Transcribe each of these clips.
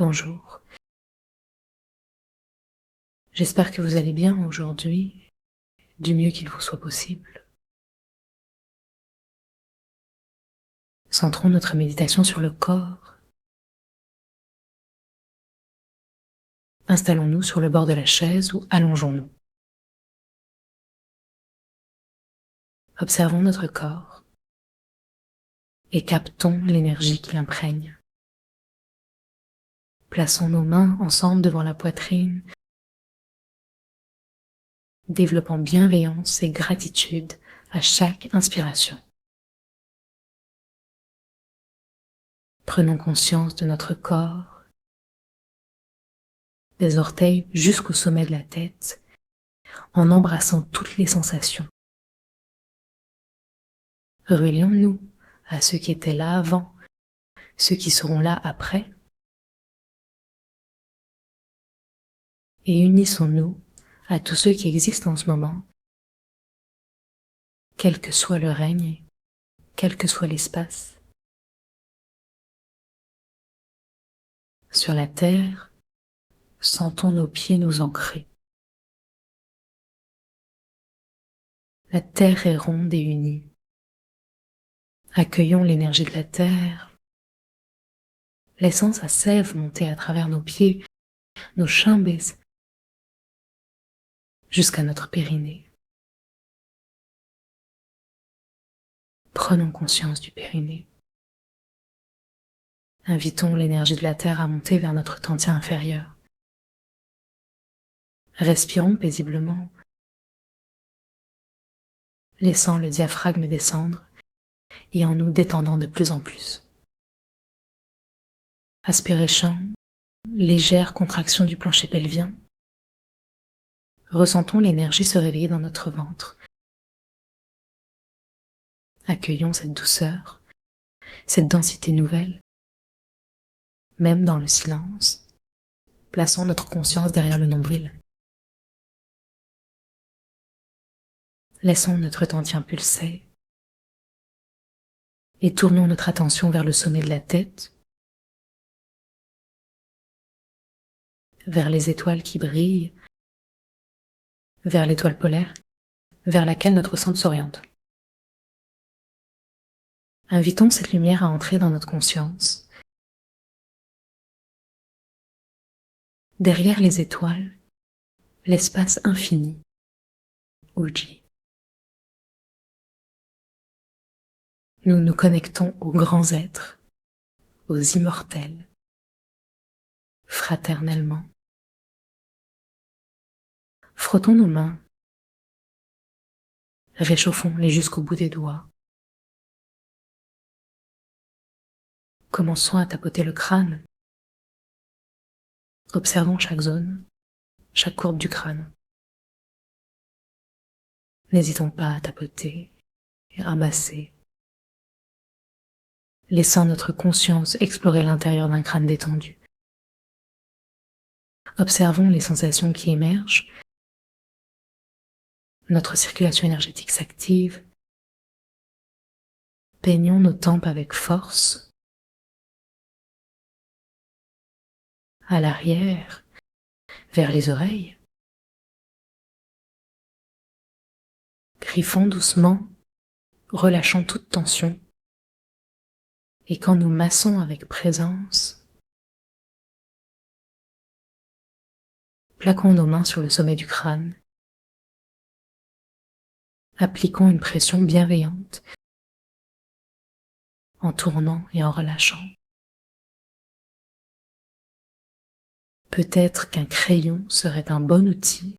Bonjour. J'espère que vous allez bien aujourd'hui, du mieux qu'il vous soit possible. Centrons notre méditation sur le corps. Installons-nous sur le bord de la chaise ou allongeons-nous. Observons notre corps et captons l'énergie qui l'imprègne. Plaçons nos mains ensemble devant la poitrine, développant bienveillance et gratitude à chaque inspiration. Prenons conscience de notre corps, des orteils jusqu'au sommet de la tête, en embrassant toutes les sensations. Relions-nous à ceux qui étaient là avant, ceux qui seront là après, et unissons-nous à tous ceux qui existent en ce moment, quel que soit le règne, quel que soit l'espace. Sur la terre, sentons nos pieds nous ancrer. La terre est ronde et unie. Accueillons l'énergie de la terre, laissant sa sève monter à travers nos pieds, nos cheins jusqu'à notre périnée. Prenons conscience du périnée. Invitons l'énergie de la terre à monter vers notre tantien inférieur. Respirons paisiblement, laissant le diaphragme descendre et en nous détendant de plus en plus. Aspiration, légère contraction du plancher pelvien. Ressentons l'énergie se réveiller dans notre ventre. Accueillons cette douceur, cette densité nouvelle. Même dans le silence, plaçons notre conscience derrière le nombril. Laissons notre tantien pulser et tournons notre attention vers le sommet de la tête, vers les étoiles qui brillent, vers l'étoile polaire, vers laquelle notre centre s'oriente. Invitons cette lumière à entrer dans notre conscience. Derrière les étoiles, l'espace infini, Uji. Nous nous connectons aux grands êtres, aux immortels, fraternellement. Frottons nos mains, réchauffons-les jusqu'au bout des doigts. Commençons à tapoter le crâne. Observons chaque zone, chaque courbe du crâne. N'hésitons pas à tapoter et ramasser, laissant notre conscience explorer l'intérieur d'un crâne détendu. Observons les sensations qui émergent. Notre circulation énergétique s'active. Peignons nos tempes avec force. À l'arrière, vers les oreilles. Griffons doucement, relâchant toute tension. Et quand nous massons avec présence, plaquons nos mains sur le sommet du crâne. Appliquons une pression bienveillante en tournant et en relâchant. Peut-être qu'un crayon serait un bon outil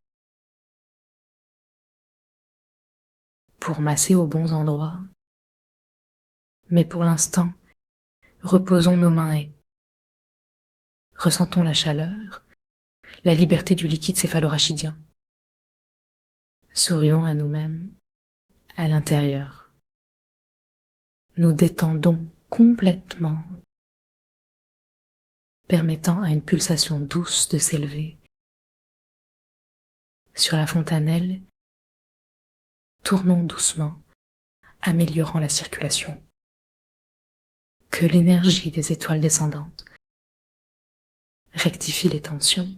pour masser aux bons endroits, mais pour l'instant, reposons nos mains et ressentons la chaleur, la liberté du liquide céphalorachidien. Sourions à nous-mêmes, à l'intérieur. Nous détendons complètement, permettant à une pulsation douce de s'élever. Sur la fontanelle, tournons doucement, améliorant la circulation. Que l'énergie des étoiles descendantes rectifie les tensions.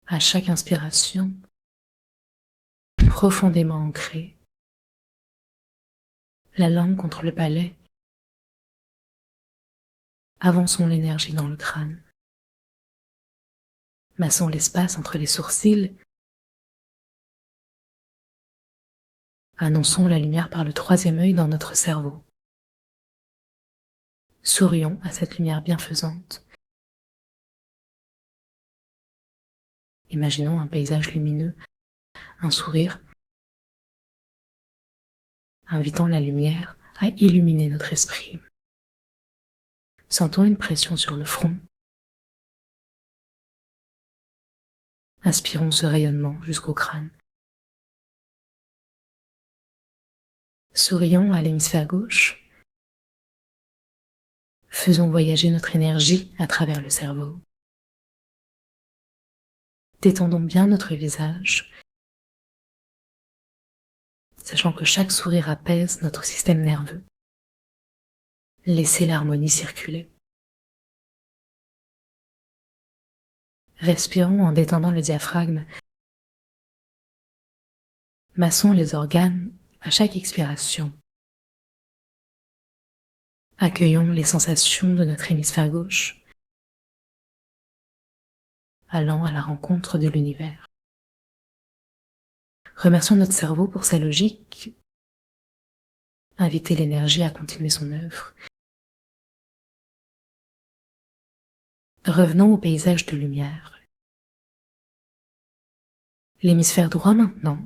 À chaque inspiration, profondément ancrée, la langue contre le palais, avançons l'énergie dans le crâne. Massons l'espace entre les sourcils. Annonçons la lumière par le troisième œil dans notre cerveau. Sourions à cette lumière bienfaisante. Imaginons un paysage lumineux, un sourire, invitant la lumière à illuminer notre esprit. Sentons une pression sur le front. Inspirons ce rayonnement jusqu'au crâne. Sourions à l'hémisphère gauche. Faisons voyager notre énergie à travers le cerveau. Détendons bien notre visage, sachant que chaque sourire apaise notre système nerveux. Laissez l'harmonie circuler. Respirons en détendant le diaphragme. Massons les organes à chaque expiration. Accueillons les sensations de notre hémisphère gauche, allant à la rencontre de l'univers. Remercions notre cerveau pour sa logique. Invitez l'énergie à continuer son œuvre. Revenons au paysage de lumière. L'hémisphère droit maintenant